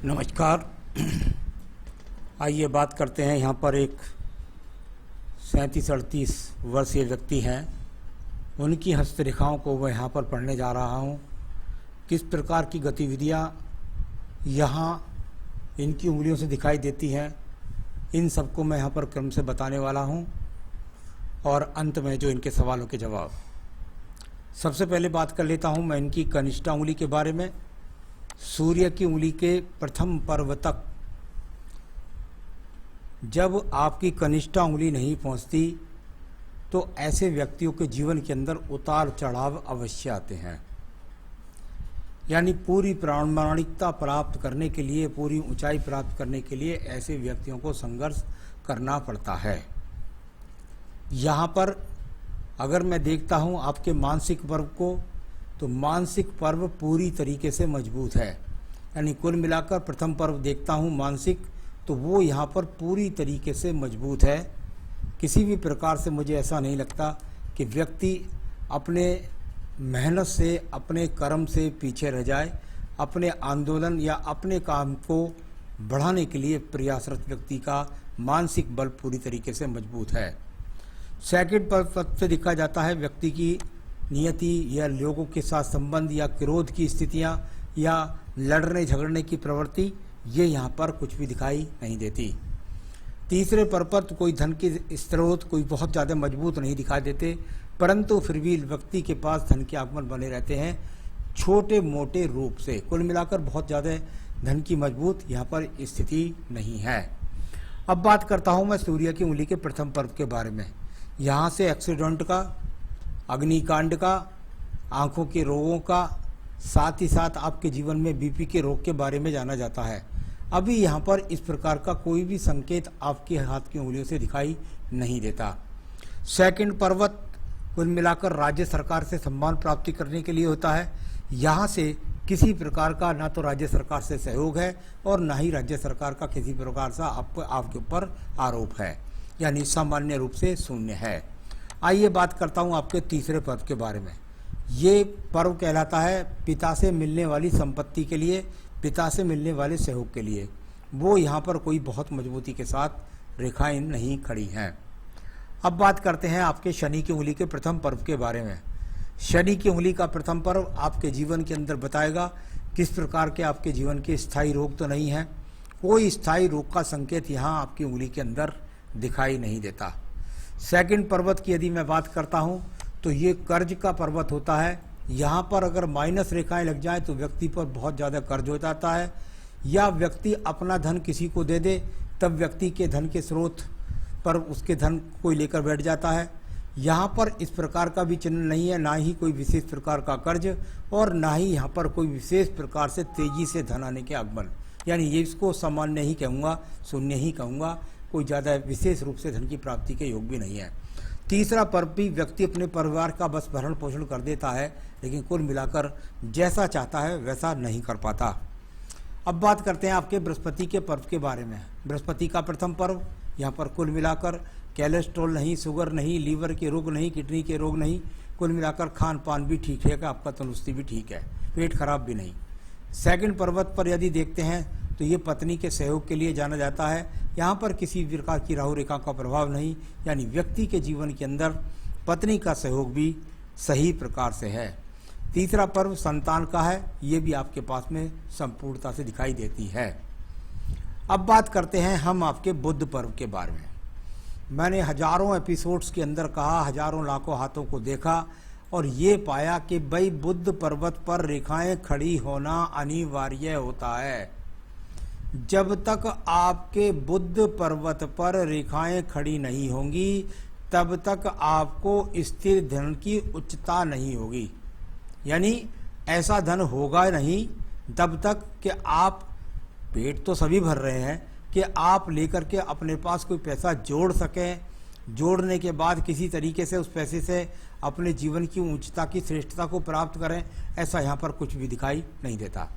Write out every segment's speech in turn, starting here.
नमस्कार। आइए बात करते हैं। यहाँ पर एक 37-38 वर्षीय व्यक्ति हैं, उनकी हस्तरेखाओं को मैं यहाँ पर पढ़ने जा रहा हूँ। किस प्रकार की गतिविधियाँ यहाँ इनकी उंगलियों से दिखाई देती हैं, इन सबको मैं यहाँ पर क्रम से बताने वाला हूँ, और अंत में जो इनके सवालों के जवाब। सबसे पहले बात कर लेता हूँ मैं इनकी कनिष्ठा उंगली के बारे में। सूर्य की उंगली के प्रथम पर्व तक जब आपकी कनिष्ठा उंगली नहीं पहुंचती तो ऐसे व्यक्तियों के जीवन के अंदर उतार चढ़ाव अवश्य आते हैं। यानी पूरी प्रामाणिकता प्राप्त करने के लिए, पूरी ऊंचाई प्राप्त करने के लिए ऐसे व्यक्तियों को संघर्ष करना पड़ता है। यहाँ पर अगर मैं देखता हूँ आपके मानसिक पर्व को, तो मानसिक पर्व पूरी तरीके से मजबूत है। यानी कुल मिलाकर प्रथम पर्व देखता हूँ मानसिक, तो वो यहाँ पर पूरी तरीके से मजबूत है। किसी भी प्रकार से मुझे ऐसा नहीं लगता कि व्यक्ति अपने मेहनत से, अपने कर्म से पीछे रह जाए। अपने आंदोलन या अपने काम को बढ़ाने के लिए प्रयासरत व्यक्ति का मानसिक बल पूरी तरीके से मजबूत है। सेकंड पर्व से देखा जाता है व्यक्ति की नियति या लोगों के साथ संबंध या क्रोध की स्थितियां या लड़ने झगड़ने की प्रवृत्ति, ये यहाँ पर कुछ भी दिखाई नहीं देती। तीसरे पर्व पर तो कोई धन के स्रोत कोई बहुत ज़्यादा मजबूत नहीं दिखाई देते, परंतु फिर भी व्यक्ति के पास धन के आगमन बने रहते हैं छोटे मोटे रूप से। कुल मिलाकर बहुत ज़्यादा धन की मजबूत यहाँ पर स्थिति नहीं है। अब बात करता हूँ मैं सूर्य की उंगली के प्रथम पर्व के बारे में। यहाँ से एक्सीडेंट का, अग्निकांड का, आंखों के रोगों का, साथ ही साथ आपके जीवन में बीपी के रोग के बारे में जाना जाता है। अभी यहाँ पर इस प्रकार का कोई भी संकेत आपके हाथ की उंगलियों से दिखाई नहीं देता। सेकंड पर्वत कुल मिलाकर राज्य सरकार से सम्मान प्राप्ति करने के लिए होता है। यहाँ से किसी प्रकार का ना तो राज्य सरकार से सहयोग है और ना ही राज्य सरकार का किसी प्रकार से आपके ऊपर आरोप है, यानी सामान्य रूप से शून्य है। आइए बात करता हूँ आपके तीसरे पर्व के बारे में। ये पर्व कहलाता है पिता से मिलने वाली संपत्ति के लिए, पिता से मिलने वाले सहयोग के लिए। वो यहाँ पर कोई बहुत मजबूती के साथ रेखाएं नहीं खड़ी हैं। अब बात करते हैं आपके शनि की उंगली के प्रथम पर्व के बारे में। शनि की उंगली का प्रथम पर्व आपके जीवन के अंदर बताएगा किस प्रकार के आपके जीवन के स्थायी रोग तो नहीं है। कोई स्थायी रोग का संकेत यहाँ आपकी उंगली के अंदर दिखाई नहीं देता। सेकंड पर्वत की यदि मैं बात करता हूँ तो ये कर्ज का पर्वत होता है। यहाँ पर अगर माइनस रेखाएं लग जाए तो व्यक्ति पर बहुत ज़्यादा कर्ज हो जाता है, या व्यक्ति अपना धन किसी को दे दे तब व्यक्ति के धन के स्रोत पर उसके धन कोई लेकर बैठ जाता है। यहाँ पर इस प्रकार का भी चिन्ह नहीं है, ना ही कोई विशेष प्रकार का कर्ज और ना ही यहाँ पर कोई विशेष प्रकार से तेजी से धन आने के आगमन। यानी ये इसको सामान्य ही कहूँगा, शून्य ही कहूँगा, कोई ज़्यादा विशेष रूप से धन की प्राप्ति के योग भी नहीं है। तीसरा पर्व भी व्यक्ति अपने परिवार का बस भरण पोषण कर देता है, लेकिन कुल मिलाकर जैसा चाहता है वैसा नहीं कर पाता। अब बात करते हैं आपके बृहस्पति के पर्व के बारे में। बृहस्पति का प्रथम पर्व, यहाँ पर कुल मिलाकर कोलेस्ट्रॉल नहीं, शुगर नहीं, लीवर के रोग नहीं, किडनी के रोग नहीं, कुल मिलाकर खान पान भी ठीक है, आपका तंदुरुस्ती भी ठीक है, पेट खराब भी नहीं। सेकंड पर्वत पर यदि देखते हैं तो ये पत्नी के सहयोग के लिए जाना जाता है। यहाँ पर किसी प्रकार की राहु रेखा का प्रभाव नहीं, यानी व्यक्ति के जीवन के अंदर पत्नी का सहयोग भी सही प्रकार से है। तीसरा पर्व संतान का है, ये भी आपके पास में संपूर्णता से दिखाई देती है। अब बात करते हैं हम आपके बुध पर्व के बारे में। मैंने हजारों एपिसोड्स के अंदर कहा, हजारों लाखों हाथों को देखा और ये पाया कि भाई बुध पर्वत पर रेखाएं खड़ी होना अनिवार्य होता है। जब तक आपके बुध पर्वत पर रेखाएं खड़ी नहीं होंगी तब तक आपको स्थिर धन की उच्चता नहीं होगी। यानी ऐसा धन होगा नहीं तब तक कि आप, पेट तो सभी भर रहे हैं, कि आप लेकर के अपने पास कोई पैसा जोड़ सकें, जोड़ने के बाद किसी तरीके से उस पैसे से अपने जीवन की उच्चता की श्रेष्ठता को प्राप्त करें, ऐसा यहाँ पर कुछ भी दिखाई नहीं देता।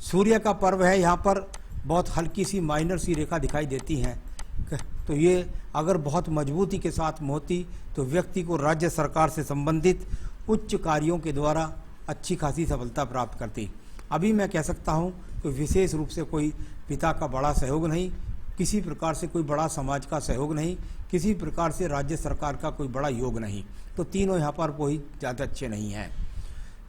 सूर्य का पर्व है, यहाँ पर बहुत हल्की सी माइनर सी रेखा दिखाई देती हैं, तो ये अगर बहुत मजबूती के साथ होती तो व्यक्ति को राज्य सरकार से संबंधित उच्च कार्यों के द्वारा अच्छी खासी सफलता प्राप्त करती। अभी मैं कह सकता हूँ कि विशेष रूप से कोई पिता का बड़ा सहयोग नहीं, किसी प्रकार से कोई बड़ा समाज का सहयोग नहीं, किसी प्रकार से राज्य सरकार का कोई बड़ा योग नहीं। तो तीनों यहाँ पर कोई ज़्यादा अच्छे नहीं हैं।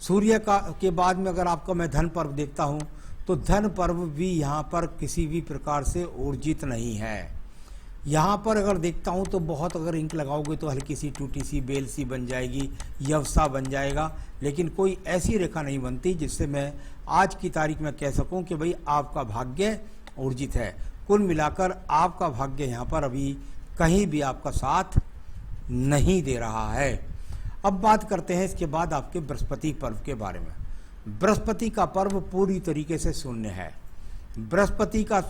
सूर्य का के बाद में अगर आपका मैं धन पर्व देखता हूँ तो धन पर्व भी यहाँ पर किसी भी प्रकार से ऊर्जित नहीं है। यहाँ पर अगर देखता हूँ तो बहुत अगर इंक लगाओगे तो हल्की सी टूटी सी बेल सी बन जाएगी, यवसा बन जाएगा, लेकिन कोई ऐसी रेखा नहीं बनती जिससे मैं आज की तारीख में कह सकूँ कि भाई आपका भाग्य ऊर्जित है। कुल मिलाकर आपका भाग्य यहाँ पर अभी कहीं भी आपका साथ नहीं दे रहा है। अब बात करते हैं इसके बाद आपके बृहस्पति पर्व के बारे में। बृहस्पति का पर्व पूरी तरीके से शून्य है। बृहस्पति का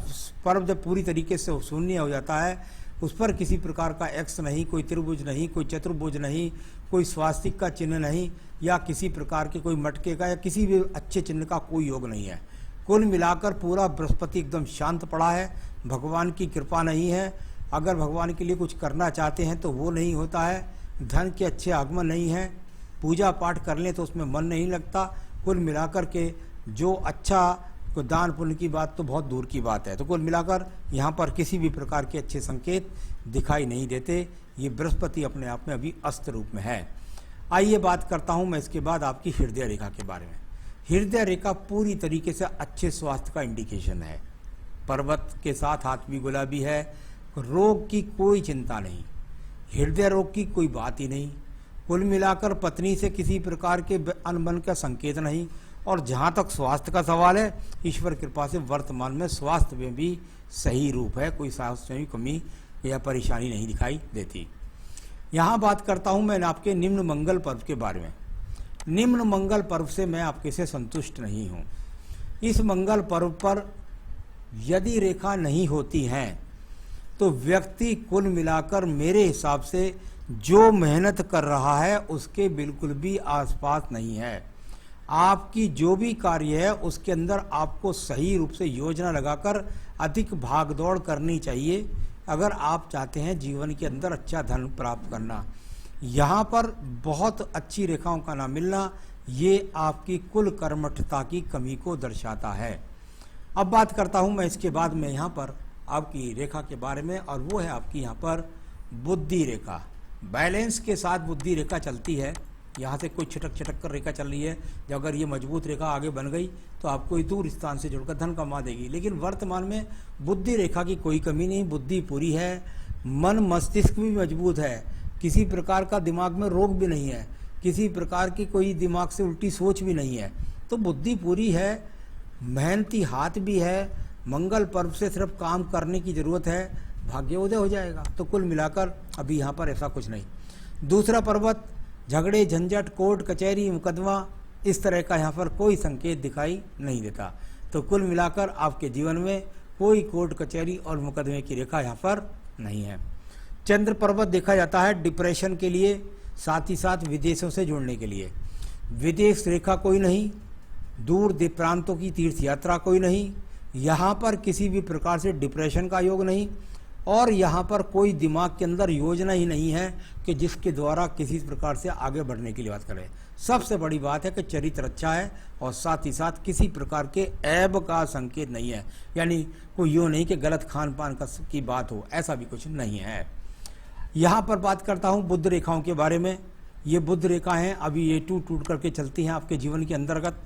पर्व जब पूरी तरीके से शून्य हो जाता है, उस पर किसी प्रकार का एक्स नहीं, कोई त्रिभुज नहीं, कोई चतुर्भुज नहीं, कोई स्वास्तिक का चिन्ह नहीं, या किसी प्रकार के कोई मटके का या किसी भी अच्छे चिन्ह का कोई योग नहीं है। कुल मिलाकर पूरा बृहस्पति एकदम शांत पड़ा है, भगवान की कृपा नहीं है। अगर भगवान के लिए कुछ करना चाहते हैं तो वो नहीं होता है, धन के अच्छे आगमन नहीं है, पूजा पाठ कर लें तो उसमें मन नहीं लगता। कुल मिलाकर के जो अच्छा को दान पुण्य की बात तो बहुत दूर की बात है। तो कुल मिलाकर यहाँ पर किसी भी प्रकार के अच्छे संकेत दिखाई नहीं देते। ये बृहस्पति अपने आप में अभी अस्त रूप में है। आइए बात करता हूँ मैं इसके बाद आपकी हृदय रेखा के बारे में। हृदय रेखा पूरी तरीके से अच्छे स्वास्थ्य का इंडिकेशन है। पर्वत के साथ हाथ भी गुलाबी है, रोग की कोई चिंता नहीं, हृदय रोग की कोई बात ही नहीं। कुल मिलाकर पत्नी से किसी प्रकार के अनबन का संकेत नहीं। और जहाँ तक स्वास्थ्य का सवाल है, ईश्वर कृपा से वर्तमान में स्वास्थ्य में भी सही रूप है, कोई स्वास्थ्य में कमी या परेशानी नहीं दिखाई देती। यहाँ बात करता हूँ मैं आपके निम्न मंगल पर्व के बारे में। निम्न मंगल पर्व से मैं आपके से संतुष्ट नहीं हूँ। इस मंगल पर्व पर यदि रेखा नहीं होती हैं तो व्यक्ति कुल मिलाकर मेरे हिसाब से जो मेहनत कर रहा है उसके बिल्कुल भी आसपास नहीं है। आपकी जो भी कार्य है उसके अंदर आपको सही रूप से योजना लगाकर अधिक भागदौड़ करनी चाहिए अगर आप चाहते हैं जीवन के अंदर अच्छा धन प्राप्त करना। यहाँ पर बहुत अच्छी रेखाओं का ना मिलना ये आपकी कुल कर्मठता की कमी को दर्शाता है। अब बात करता हूँ मैं इसके बाद में यहाँ पर आपकी रेखा के बारे में, और वो है आपकी यहाँ पर बुद्धि रेखा। बैलेंस के साथ बुद्धि रेखा चलती है। यहाँ से कोई छिटक छिटक कर रेखा चल रही है, जब अगर ये मजबूत रेखा आगे बन गई तो आपको दूर स्थान से जुड़कर धन कमा देगी। लेकिन वर्तमान में बुद्धि रेखा की कोई कमी नहीं, बुद्धि पूरी है, मन मस्तिष्क भी मजबूत है, किसी प्रकार का दिमाग में रोग भी नहीं है, किसी प्रकार की कोई दिमाग से उल्टी सोच भी नहीं है। तो बुद्धि पूरी है, मेहनती हाथ भी है, मंगल पर्व से सिर्फ काम करने की ज़रूरत है, भाग्योदय हो जाएगा। तो कुल मिलाकर अभी यहाँ पर ऐसा कुछ नहीं। दूसरा पर्वत झगड़े झंझट कोर्ट कचहरी मुकदमा इस तरह का यहाँ पर कोई संकेत दिखाई नहीं देता। तो कुल मिलाकर आपके जीवन में कोई कोर्ट कचहरी और मुकदमे की रेखा यहाँ पर नहीं है। चंद्र पर्वत देखा जाता है डिप्रेशन के लिए, साथ ही साथ विदेशों से जुड़ने के लिए। विदेश रेखा कोई नहीं, दूर प्रांतों की तीर्थ यात्रा कोई नहीं, यहाँ पर किसी भी प्रकार से डिप्रेशन का योग नहीं, और यहाँ पर कोई दिमाग के अंदर योजना ही नहीं है कि जिसके द्वारा किसी प्रकार से आगे बढ़ने की बात करें। सबसे बड़ी बात है कि चरित्र अच्छा है और साथ ही साथ किसी प्रकार के ऐब का संकेत नहीं है, यानी कोई यूँ नहीं कि गलत खान पान की बात हो, ऐसा भी कुछ नहीं है। यहाँ पर बात करता हूँ बुध रेखाओं के बारे में। ये बुध रेखा हैं, अभी ये टूट टूट करके चलती हैं आपके जीवन के अंतर्गत।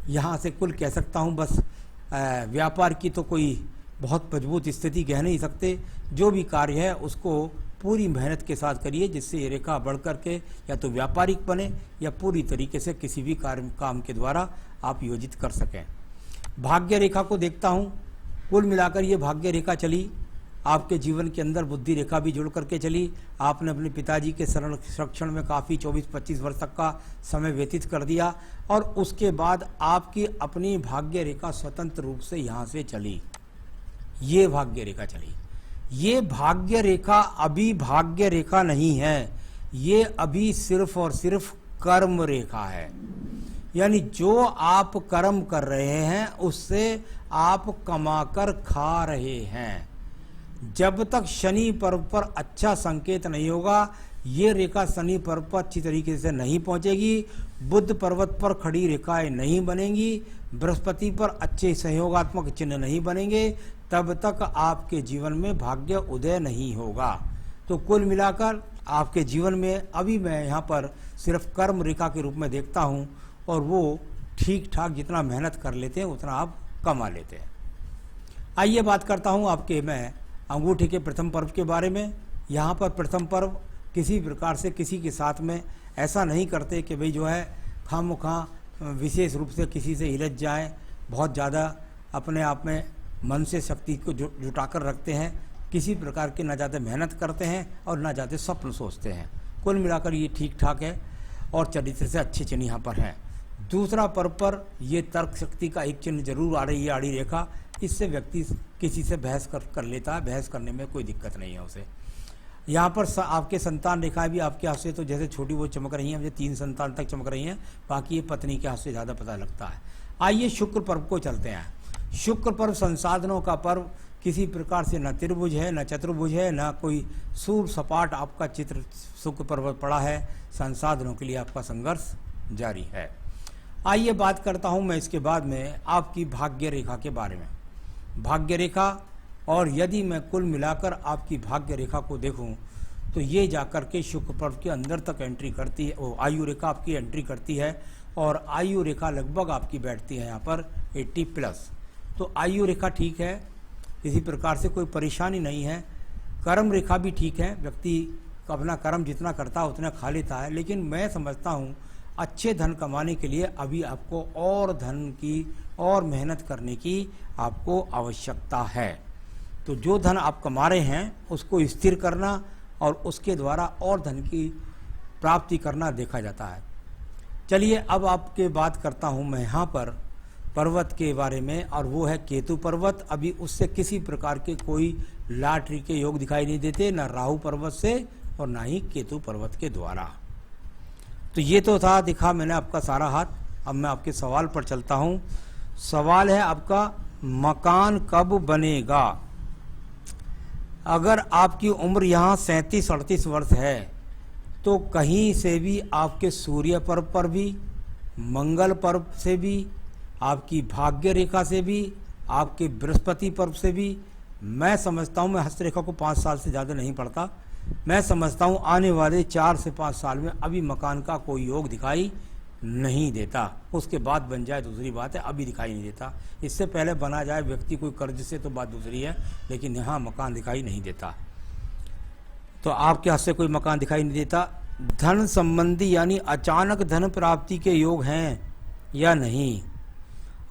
यहाँ से कुल कह सकता हूँ बस व्यापार की तो कोई बहुत मजबूत स्थिति कह नहीं सकते। जो भी कार्य है उसको पूरी मेहनत के साथ करिए, जिससे ये रेखा बढ़ करके या तो व्यापारिक बने या पूरी तरीके से किसी भी काम के द्वारा आप योजित कर सकें। भाग्य रेखा को देखता हूँ, कुल मिलाकर ये भाग्य रेखा चली आपके जीवन के अंदर, बुद्धि रेखा भी जुड़ करके चली। आपने अपने पिताजी के संरक्षण में काफ़ी 24-25 वर्ष तक का समय व्यतीत कर दिया, और उसके बाद आपकी अपनी भाग्य रेखा स्वतंत्र रूप से यहाँ से चली। ये भाग्य रेखा चली। ये भाग्य रेखा अभी भाग्य रेखा नहीं है, ये अभी सिर्फ और सिर्फ कर्म रेखा है। यानी जो आप कर्म कर रहे हैं उससे आप कमाकर खा रहे हैं। जब तक शनि पर्व पर अच्छा संकेत नहीं होगा, ये रेखा शनि पर्व पर अच्छी तरीके से नहीं पहुंचेगी। बुध पर्वत पर खड़ी रेखाएं नहीं बनेंगी, बृहस्पति पर अच्छे सहयोगात्मक चिन्ह नहीं बनेंगे, तब तक आपके जीवन में भाग्य उदय नहीं होगा। तो कुल मिलाकर आपके जीवन में अभी मैं यहाँ पर सिर्फ कर्म रेखा के रूप में देखता हूँ, और वो ठीक ठाक जितना मेहनत कर लेते हैं उतना आप कमा लेते हैं। आइए बात करता हूँ आपके मैं अंगूठे के प्रथम पर्व के बारे में। यहाँ पर प्रथम पर्व किसी प्रकार से किसी के साथ में ऐसा नहीं करते कि भाई जो है खामखा विशेष रूप से किसी से हिलझ जाए, बहुत ज़्यादा अपने आप में मन से शक्ति को जुटा कर रखते हैं, किसी प्रकार की ना ज़्यादा मेहनत करते हैं और ना ज़्यादा स्वप्न सोचते हैं। कुल मिलाकर ये ठीक ठाक है और चरित्र से अच्छे चिन्ह यहाँ पर हैं। दूसरा पर्व पर ये तर्क शक्ति का एक चिन्ह जरूर आ रही है, आड़ी रेखा। इससे व्यक्ति किसी से बहस कर लेता है, बहस करने में कोई दिक्कत नहीं है उसे। यहाँ पर आपके संतान रेखाएं भी आपके हाथ से तो जैसे छोटी वो चमक रही हैं, मुझे 3 संतान तक चमक रही हैं, बाकी ये पत्नी के हाथ से ज़्यादा पता लगता है। आइए शुक्र पर्व को चलते हैं। शुक्र पर्व संसाधनों का पर्व, किसी प्रकार से न त्रिभुज है न चतुर्भुज है न कोई सूर सपाट आपका चित्र शुक्र पर्व पड़ा है। संसाधनों के लिए आपका संघर्ष जारी है। आइए बात करता हूँ मैं इसके बाद में आपकी भाग्य रेखा के बारे में। भाग्य रेखा, और यदि मैं कुल मिलाकर आपकी भाग्य रेखा को देखूं तो ये जाकर के शुक्र पर्व के अंदर तक एंट्री करती है, वो आयु रेखा आपकी एंट्री करती है, और आयु रेखा लगभग आपकी बैठती है यहाँ पर 80+। तो आयु रेखा ठीक है, किसी प्रकार से कोई परेशानी नहीं है। कर्म रेखा भी ठीक है, व्यक्ति अपना कर्म जितना करता है उतना खा लेता है, लेकिन मैं समझता हूँ अच्छे धन कमाने के लिए अभी आपको और धन की और मेहनत करने की आपको आवश्यकता है। तो जो धन आप कमा रहे हैं उसको स्थिर करना और उसके द्वारा और धन की प्राप्ति करना देखा जाता है। चलिए अब आपके बात करता हूँ मैं यहाँ पर पर्वत के बारे में, और वो है केतु पर्वत। अभी उससे किसी प्रकार के कोई लॉटरी के योग दिखाई नहीं देते, न राहु पर्वत से और ना ही केतु पर्वत के द्वारा। तो ये तो था, दिखा मैंने आपका सारा हाथ। अब मैं आपके सवाल पर चलता हूँ। सवाल है आपका, मकान कब बनेगा? अगर आपकी उम्र यहाँ 37-38 वर्ष है तो कहीं से भी आपके सूर्य पर्व पर भी, मंगल पर्व से भी, आपकी भाग्य रेखा से भी, आपके बृहस्पति पर्व से भी, मैं समझता हूँ, मैं हस्तरेखा को 5 साल से ज़्यादा नहीं पढ़ता, मैं समझता हूँ आने वाले 4 से 5 साल में अभी मकान का कोई योग दिखाई नहीं देता। उसके बाद बन जाए दूसरी बात है, अभी दिखाई नहीं देता। इससे पहले बना जाए व्यक्ति कोई कर्ज से तो बात दूसरी है, लेकिन यहाँ मकान दिखाई नहीं देता। तो आपके हाथ से कोई मकान दिखाई नहीं देता। धन संबंधी यानी अचानक धन प्राप्ति के योग हैं या नहीं?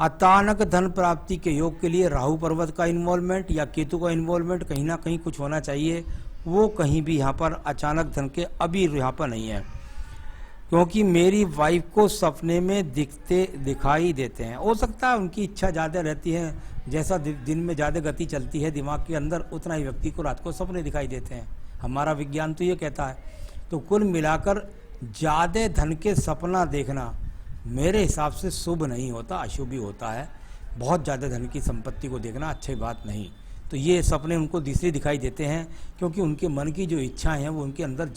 अचानक धन प्राप्ति के योग के लिए राहु पर्वत का इन्वॉल्वमेंट या केतु का इन्वॉल्वमेंट कहीं ना कहीं कुछ होना चाहिए। वो कहीं भी यहाँ पर अचानक धन के अभी यहाँ पर नहीं है, क्योंकि मेरी वाइफ को सपने में दिखाई देते हैं। हो सकता है उनकी इच्छा ज़्यादा रहती है, जैसा दिन में ज़्यादा गति चलती है दिमाग के अंदर, उतना ही व्यक्ति को रात को सपने दिखाई देते हैं। हमारा विज्ञान तो ये कहता है। तो कुल मिलाकर ज़्यादा धन के सपना देखना मेरे हिसाब से शुभ नहीं होता, अशुभ ही होता है। बहुत ज़्यादा धन की संपत्ति को देखना अच्छी बात नहीं। तो ये सपने उनको तीसरे दिखाई देते हैं, क्योंकि उनके मन की जो इच्छाएं हैं वो उनके अंदर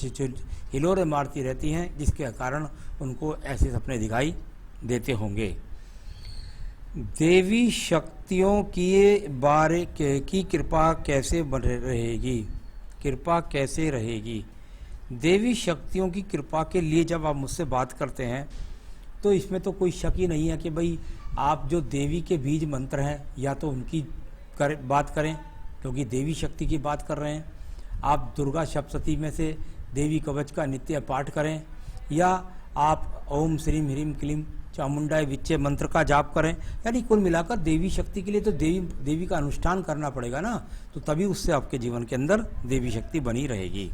हिलोरे मारती रहती हैं, जिसके कारण उनको ऐसे सपने दिखाई देते होंगे। देवी शक्तियों की कृपा कैसे रहेगी? कृपा कैसे रहेगी? देवी शक्तियों की कृपा के लिए जब आप मुझसे बात करते हैं तो इसमें तो कोई शक ही नहीं है कि भाई आप जो देवी के बीज मंत्र हैं या तो उनकी बात करें, क्योंकि देवी शक्ति की बात कर रहे हैं। आप दुर्गा सप्तशती में से देवी कवच का नित्य पाठ करें, या आप ओम श्रीम ह्रीम क्लीम चामुंडाय विच्चे मंत्र का जाप करें। यानी कुल मिलाकर देवी शक्ति के लिए तो देवी का अनुष्ठान करना पड़ेगा ना, तो तभी उससे आपके जीवन के अंदर देवी शक्ति बनी रहेगी।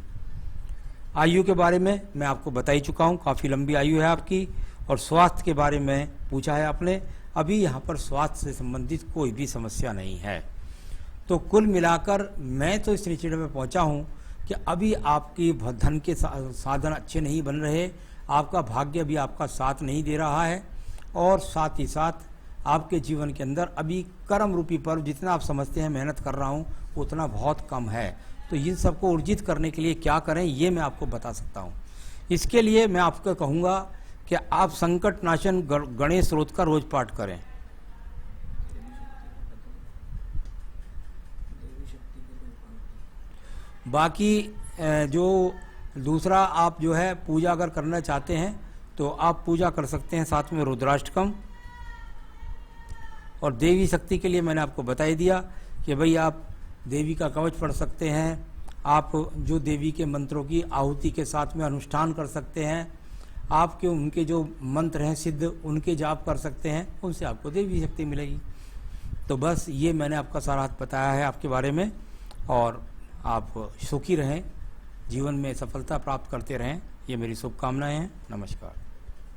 आयु के बारे में मैं आपको बता ही चुका हूँ, काफ़ी लंबी आयु है आपकी। और स्वास्थ्य के बारे में पूछा है आपने, अभी यहाँ पर स्वास्थ्य से संबंधित कोई भी समस्या नहीं है। तो कुल मिलाकर मैं तो इस निश्चय में पहुँचा हूँ कि अभी आपकी धन के साधन अच्छे नहीं बन रहे, आपका भाग्य भी आपका साथ नहीं दे रहा है, और साथ ही साथ आपके जीवन के अंदर अभी कर्म रूपी पर्व जितना आप समझते हैं मेहनत कर रहा हूँ उतना बहुत कम है। तो इन सबको ऊर्जित करने के लिए क्या करें ये मैं आपको बता सकता हूँ। इसके लिए मैं आपको कहूँगा कि आप संकट नाशन गणेश स्रोत का रोज पाठ करें। बाकी जो दूसरा आप जो है पूजा अगर करना चाहते हैं तो आप पूजा कर सकते हैं साथ में रुद्राष्टकम। और देवी शक्ति के लिए मैंने आपको बता ही दिया कि भाई आप देवी का कवच पढ़ सकते हैं, आप जो देवी के मंत्रों की आहुति के साथ में अनुष्ठान कर सकते हैं, आपके उनके जो मंत्र हैं सिद्ध उनके जाप कर सकते हैं, उनसे आपको देवी शक्ति मिलेगी। तो बस ये मैंने आपका सारा हाथ बताया है आपके बारे में, और आप सुखी रहें, जीवन में सफलता प्राप्त करते रहें, ये मेरी शुभकामनाएं हैं। नमस्कार।